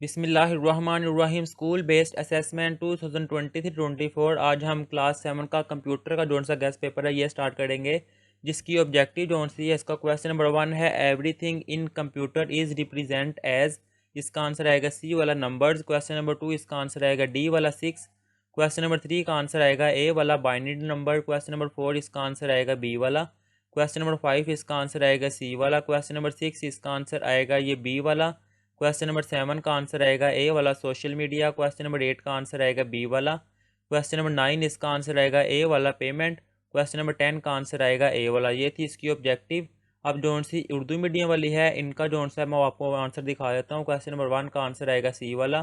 बिस्मिल्लाहिर्रहमानिर्रहीम school based assessment 2023-24। आज हम क्लास 7 का कंप्यूटर का जोन सा गेस्ट पेपर है ये स्टार्ट करेंगे, जिसकी ऑब्जेक्टिव जोन सी है। इसका क्वेश्चन नंबर 1 है everything in computer is represent as. इसका आंसर आएगा सी वाला नंबर्स। क्वेश्चन नंबर 2 इसका आंसर आएगा डी वाला 6। क्वेश्चन नंबर 3 का आंसर आएगा ए वाला बाइनरी नंबर। क्वेश्चन नंबर 4 इसका आंसर आएगा बी वाला। क्वेश्चन नंबर 5 इसका आंसर आएगा सी वाला। क्वेश्चन नंबर 6 इसका आंसर आएगा ये बी वाला। क्वेश्चन नंबर 7 का आंसर आएगा ए वाला सोशल मीडिया। क्वेश्चन नंबर 8 का आंसर आएगा बी वाला। क्वेश्चन नंबर 9 इसका आंसर आएगा ए वाला पेमेंट। क्वेश्चन नंबर 10 का आंसर आएगा ए वाला। ये थी इसकी ऑब्जेक्टिव। अब जोन सी उर्दू मीडियम वाली है, इनका जोन सा मैं आपको आंसर दिखा देता हूँ। क्वेश्चन नंबर 1 का आंसर आएगा सी वाला।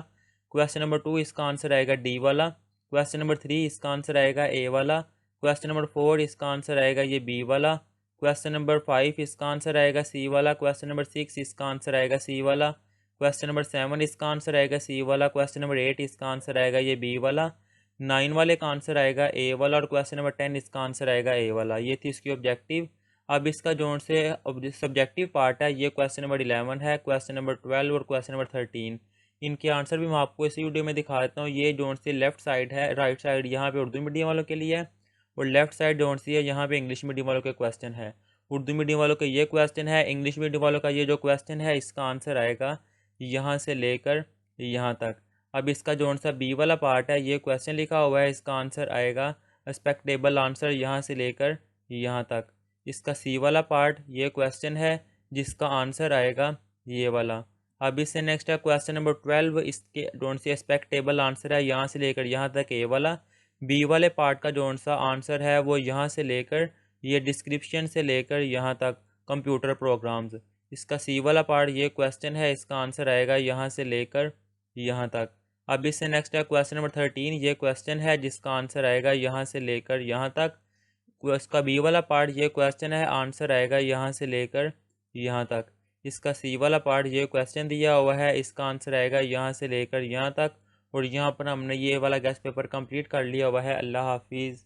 क्वेश्चन नंबर 2 इसका आंसर आएगा डी वाला। क्वेश्चन नंबर 3 इसका आंसर आएगा ए वाला। क्वेश्चन नंबर 4 इसका आंसर आएगा ये बी वाला। क्वेश्चन नंबर 5 इसका आंसर आएगा सी वाला। क्वेश्चन नंबर 6 इसका आंसर आएगा सी वाला। क्वेश्चन नंबर 7 इसका आंसर आएगा सी वाला। क्वेश्चन नंबर 8 इसका आंसर आएगा ये बी वाला। 9 वाले का आंसर आएगा ए वाला और क्वेश्चन नंबर 10 इसका आंसर आएगा ए वाला। ये थी इसकी ऑब्जेक्टिव। अब इसका जो से सब्जेक्टिव पार्ट है ये क्वेश्चन नंबर 11 है, क्वेश्चन नंबर 12 और क्वेश्चन नंबर 13। इनके आंसर भी मैं आपको इसी वीडियो में दिखा देता हूँ। ये जोन से लेफ्ट साइड है, राइट साइड यहाँ पे उर्दू मीडियम वालों के लिए है और लेफ्ट साइड जोन सी है यहाँ पे इंग्लिश मीडियम वालों के क्वेश्चन है। उर्दू मीडियम वालों का ये क्वेश्चन है, इंग्लिश मीडियम वालों का ये जो क्वेश्चन है इसका आंसर आएगा यहाँ से लेकर यहाँ तक। अब इसका जोन सा बी वाला पार्ट है, ये क्वेश्चन लिखा हुआ है, इसका आंसर आएगा एक्सपेक्टेबल आंसर यहाँ से लेकर यहाँ तक। इसका सी वाला पार्ट ये क्वेश्चन है जिसका आंसर आएगा ये वाला। अब इससे नेक्स्ट है क्वेश्चन नंबर 12। इसके जोन से एक्सपेक्टेबल आंसर है यहाँ से लेकर यहाँ तक ए वाला। बी वाले पार्ट का जोन सा आंसर है वो यहाँ से लेकर ये डिस्क्रिप्शन से लेकर यहाँ तक कंप्यूटर प्रोग्राम्स। इसका सी वाला पार्ट ये क्वेश्चन है, इसका आंसर आएगा यहाँ से लेकर यहाँ तक। अब इससे नेक्स्ट है क्वेश्चन नंबर 13। ये क्वेश्चन है जिसका आंसर आएगा यहाँ से लेकर यहाँ तक। इसका बी वाला पार्ट ये क्वेश्चन है, आंसर आएगा यहाँ से लेकर यहाँ तक। इसका सी वाला पार्ट ये क्वेश्चन दिया हुआ है, इसका आंसर आएगा यहाँ से लेकर यहाँ तक। और यहाँ पर हमने ये वाला गेस्ट पेपर कंप्लीट कर लिया हुआ है। अल्लाह हाफिज़।